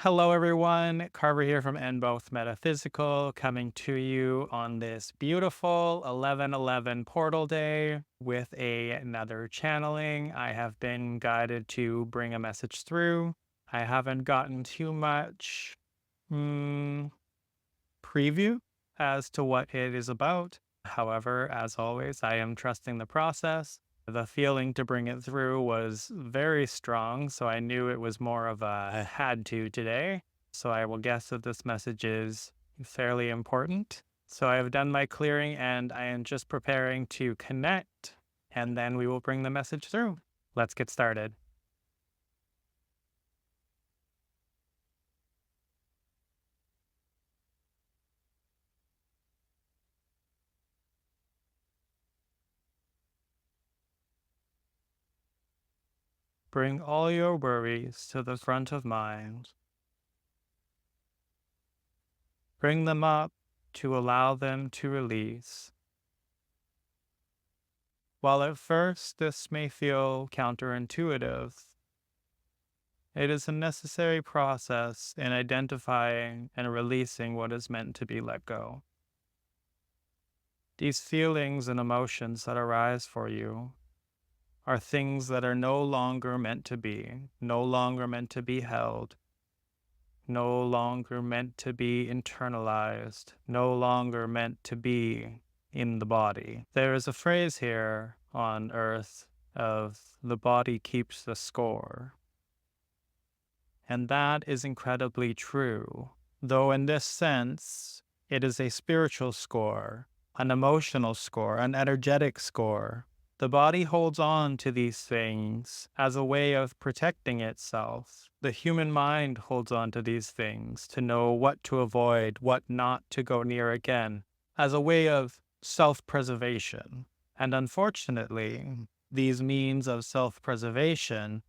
Hello, everyone. Carver here from And Both Metaphysical, coming to you on this beautiful 11/11 portal day with another channeling. I have been guided to bring a message through. I haven't gotten too much preview as to what it is about. However, as always, I am trusting the process. The feeling to bring it through was very strong, so I knew it was more of a had to today. So I will guess that this message is fairly important. So I have done my clearing and I am just preparing to connect, and then we will bring the message through. Let's get started. Bring all your worries to the front of mind. Bring them up to allow them to release. While at first this may feel counterintuitive, it is a necessary process in identifying and releasing what is meant to be let go. These feelings and emotions that arise for you are things that are no longer meant to be, no longer meant to be held, no longer meant to be internalized, no longer meant to be in the body. There is a phrase here on earth of the body keeps the score. And that is incredibly true. Though in this sense, it is a spiritual score, an emotional score, an energetic score. The body holds on to these things as a way of protecting itself. The human mind holds on to these things to know what to avoid, what not to go near again, as a way of self-preservation. And unfortunately, these means of self-preservation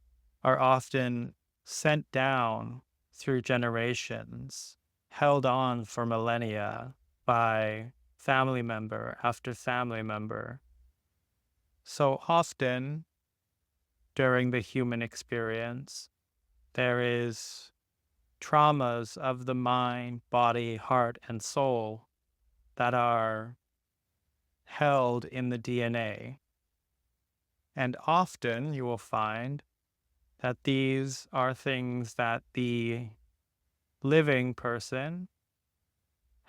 are often sent down through generations, held on for millennia by family member after family member. So often during the human experience, there is traumas of the mind, body, heart, and soul that are held in the DNA. And often you will find that these are things that the living person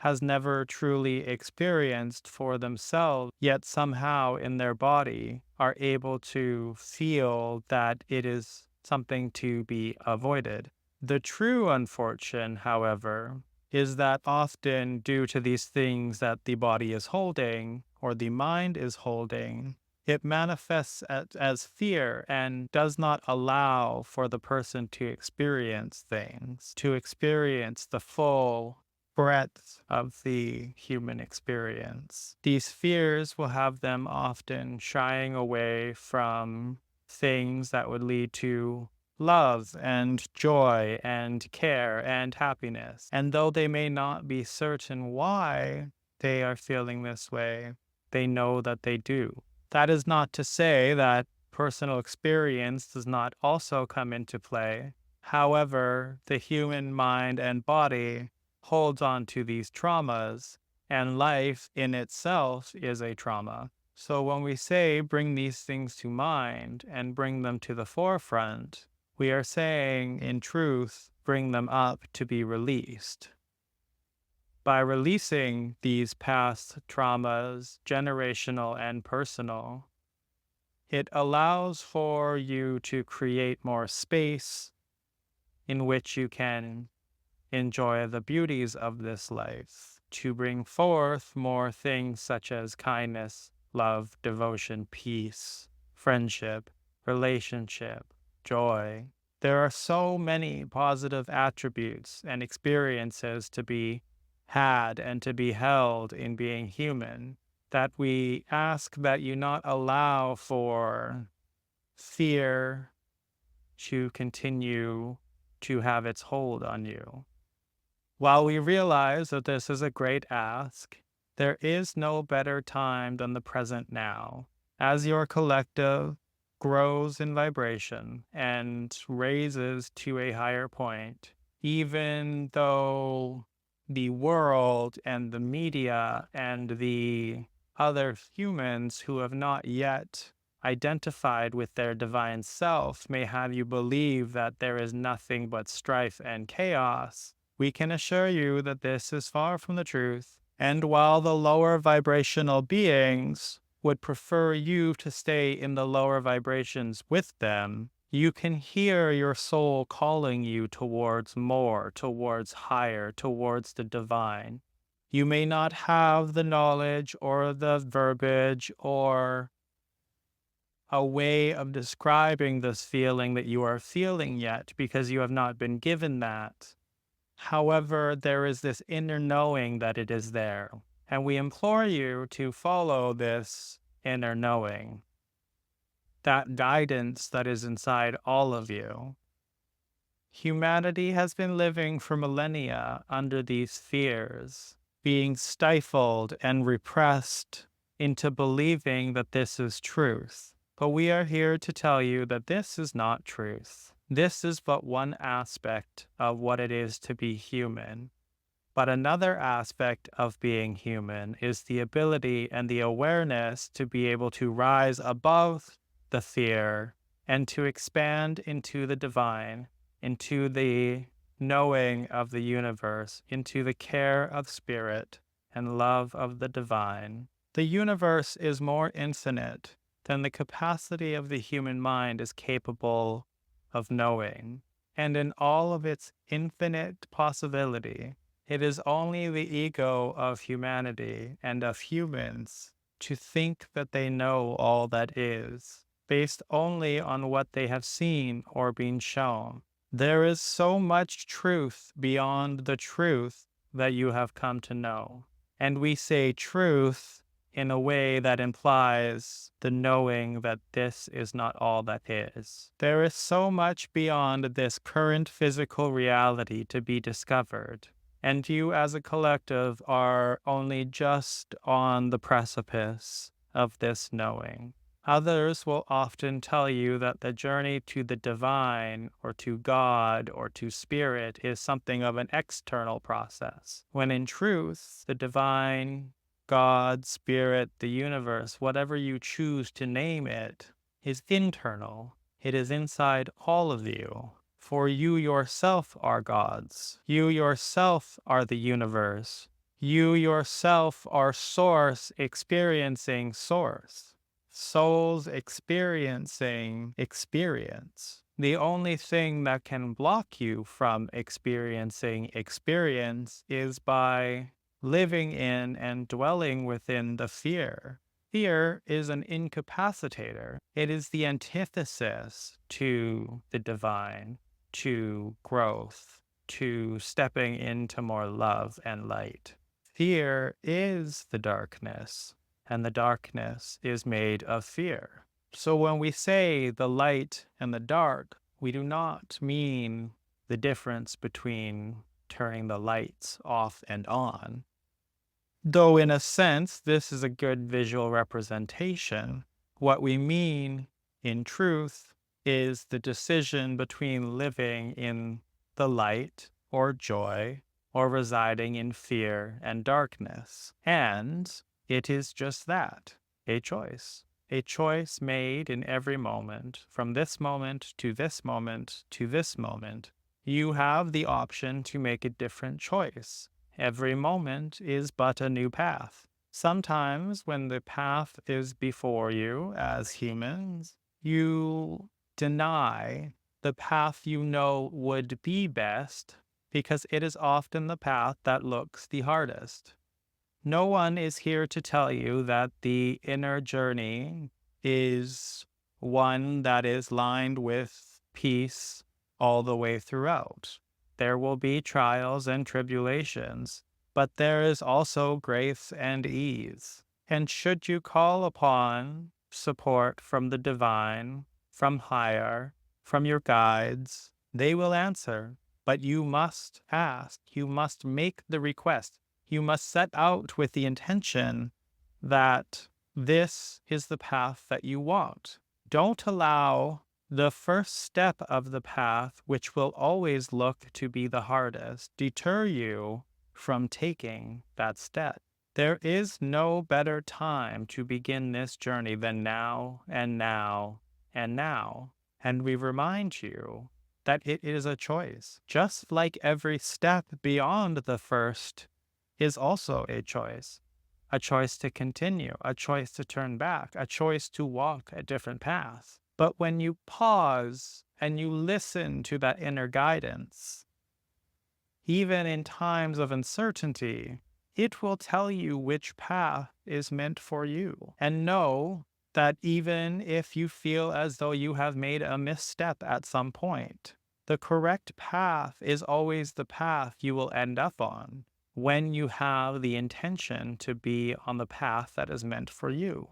has never truly experienced for themselves, yet somehow in their body are able to feel that it is something to be avoided. The true unfortunate, however, is that often due to these things that the body is holding or the mind is holding, it manifests as fear and does not allow for the person to experience things, to experience the full breadth of the human experience. These fears will have them often shying away from things that would lead to love and joy and care and happiness. And though they may not be certain why they are feeling this way, they know that they do. That is not to say that personal experience does not also come into play. However, the human mind and body holds on to these traumas, and life in itself is a trauma. So when we say bring these things to mind and bring them to the forefront, we are saying, in truth, bring them up to be released. By releasing these past traumas, generational and personal, it allows for you to create more space in which you can enjoy the beauties of this life, to bring forth more things such as kindness, love, devotion, peace, friendship, relationship, joy. There are so many positive attributes and experiences to be had and to be held in being human that we ask that you not allow for fear to continue to have its hold on you. While we realize that this is a great ask, there is no better time than the present now. As your collective grows in vibration and raises to a higher point, Even though the world and the media and the other humans who have not yet identified with their divine self may have you believe that there is nothing but strife and chaos, we can assure you that this is far from the truth. And while the lower vibrational beings would prefer you to stay in the lower vibrations with them, you can hear your soul calling you towards more, towards higher, towards the divine. You may not have the knowledge or the verbiage or a way of describing this feeling that you are feeling yet because you have not been given that. However, there is this inner knowing that it is there, and we implore you to follow this inner knowing, that guidance that is inside all of you. Humanity has been living for millennia under these fears, being stifled and repressed into believing that this is truth. But we are here to tell you that this is not truth. This is but one aspect of what it is to be human. But another aspect of being human is the ability and the awareness to be able to rise above the fear and to expand into the divine, into the knowing of the universe, into the care of spirit and love of the divine. The universe is more infinite than the capacity of the human mind is capable of knowing. And in all of its infinite possibility, it is only the ego of humanity and of humans to think that they know all that is, based only on what they have seen or been shown. There is so much truth beyond the truth that you have come to know. And we say truth in a way that implies the knowing that this is not all that is. There is so much beyond this current physical reality to be discovered. And you as a collective are only just on the precipice of this knowing. Others will often tell you that the journey to the divine or to God or to spirit is something of an external process, when in truth, the divine, God, spirit, the universe, whatever you choose to name it, is internal. It is inside all of you. For you yourself are gods. You yourself are the universe. You yourself are source experiencing source. Souls experiencing experience. The only thing that can block you from experiencing experience is by living in and dwelling within the fear. Fear is an incapacitator. It is the antithesis to the divine, to growth, to stepping into more love and light. Fear is the darkness, and the darkness is made of fear. So when we say the light and the dark, we do not mean the difference between turning the lights off and on. Though in a sense, this is a good visual representation. What we mean, in truth, is the decision between living in the light or joy or residing in fear and darkness. And it is just that, a choice. A choice made in every moment, from this moment to this moment to this moment. You have the option to make a different choice. Every moment is but a new path. Sometimes when the path is before you as humans, you deny the path you know would be best because it is often the path that looks the hardest. No one is here to tell you that the inner journey is one that is lined with peace all the way throughout. There will be trials and tribulations, but there is also grace and ease. And should you call upon support from the divine, from higher, from your guides, they will answer. But you must ask, you must make the request. You must set out with the intention that this is the path that you want. Don't allow The first step of the path, which will always look to be the hardest, deter you from taking that step. There is no better time to begin this journey than now and now and now. And we remind you that it is a choice. Just like every step beyond the first is also a choice to continue, a choice to turn back, a choice to walk a different path. But when you pause and you listen to that inner guidance, even in times of uncertainty, it will tell you which path is meant for you. And know that even if you feel as though you have made a misstep at some point, the correct path is always the path you will end up on when you have the intention to be on the path that is meant for you.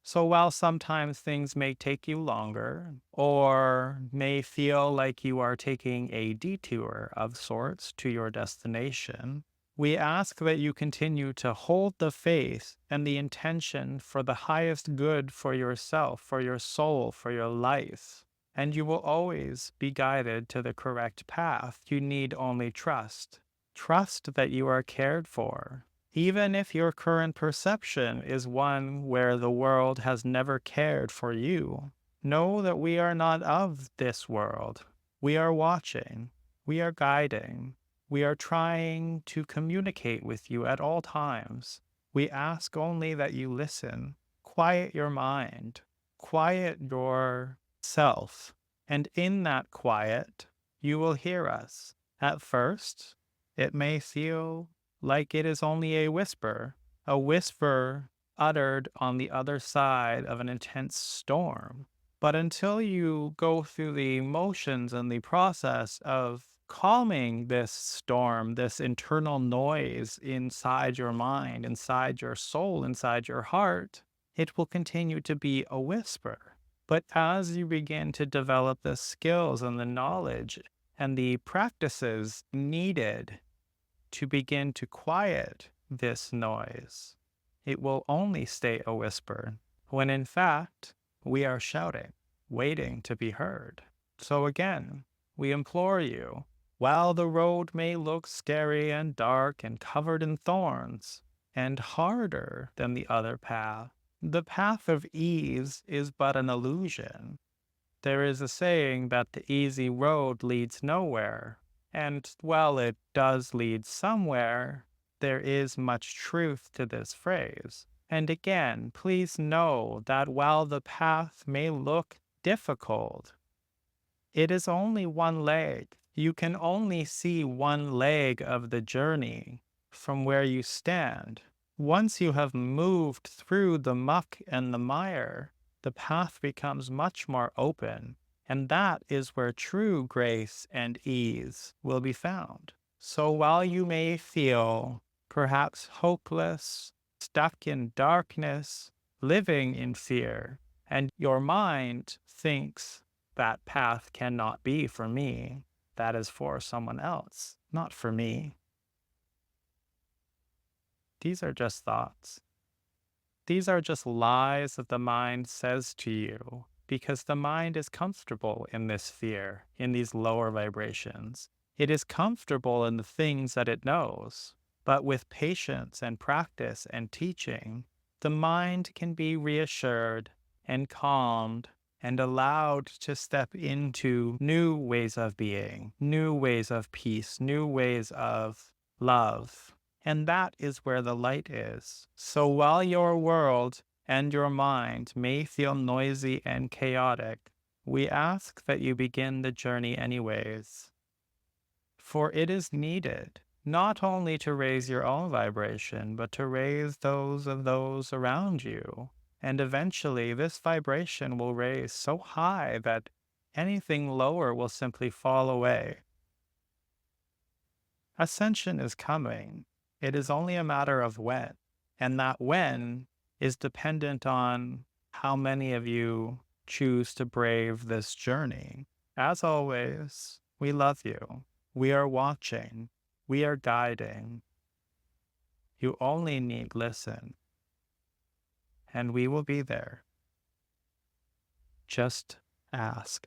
So while sometimes things may take you longer or may feel like you are taking a detour of sorts to your destination, we ask that you continue to hold the faith and the intention for the highest good for yourself, for your soul, for your life, and you will always be guided to the correct path. You need only trust. Trust that you are cared for. Even if your current perception is one where the world has never cared for you, know that we are not of this world. We are watching, we are guiding, we are trying to communicate with you at all times. We ask only that you listen, quiet your mind, quiet yourself, and in that quiet, you will hear us. At first, it may feel like it is only a whisper uttered on the other side of an intense storm. But until you go through the motions and the process of calming this storm, this internal noise inside your mind, inside your soul, inside your heart, it will continue to be a whisper. But as you begin to develop the skills and the knowledge and the practices needed to begin to quiet this noise, it will only stay a whisper, when in fact we are shouting, waiting to be heard. So again, we implore you, while the road may look scary and dark and covered in thorns, and harder than the other path, the path of ease is but an illusion. There is a saying that the easy road leads nowhere, and while it does lead somewhere, there is much truth to this phrase. And again, please know that while the path may look difficult, it is only one leg. You can only see one leg of the journey from where you stand. Once you have moved through the muck and the mire, the path becomes much more open, and that is where true grace and ease will be found. So while you may feel perhaps hopeless, stuck in darkness, living in fear, and your mind thinks that path cannot be for me, that is for someone else, not for me. These are just thoughts. These are just lies that the mind says to you because the mind is comfortable in this fear, in these lower vibrations. It is comfortable in the things that it knows. But with patience and practice and teaching, the mind can be reassured and calmed and allowed to step into new ways of being, new ways of peace, new ways of love. And that is where the light is. So while your world and your mind may feel noisy and chaotic, we ask that you begin the journey anyways. For it is needed, not only to raise your own vibration, but to raise those of those around you. And eventually this vibration will raise so high that anything lower will simply fall away. Ascension is coming. It is only a matter of when, and that when is dependent on how many of you choose to brave this journey. As always, we love you. We are watching. We are guiding. You only need listen, and we will be there. Just ask.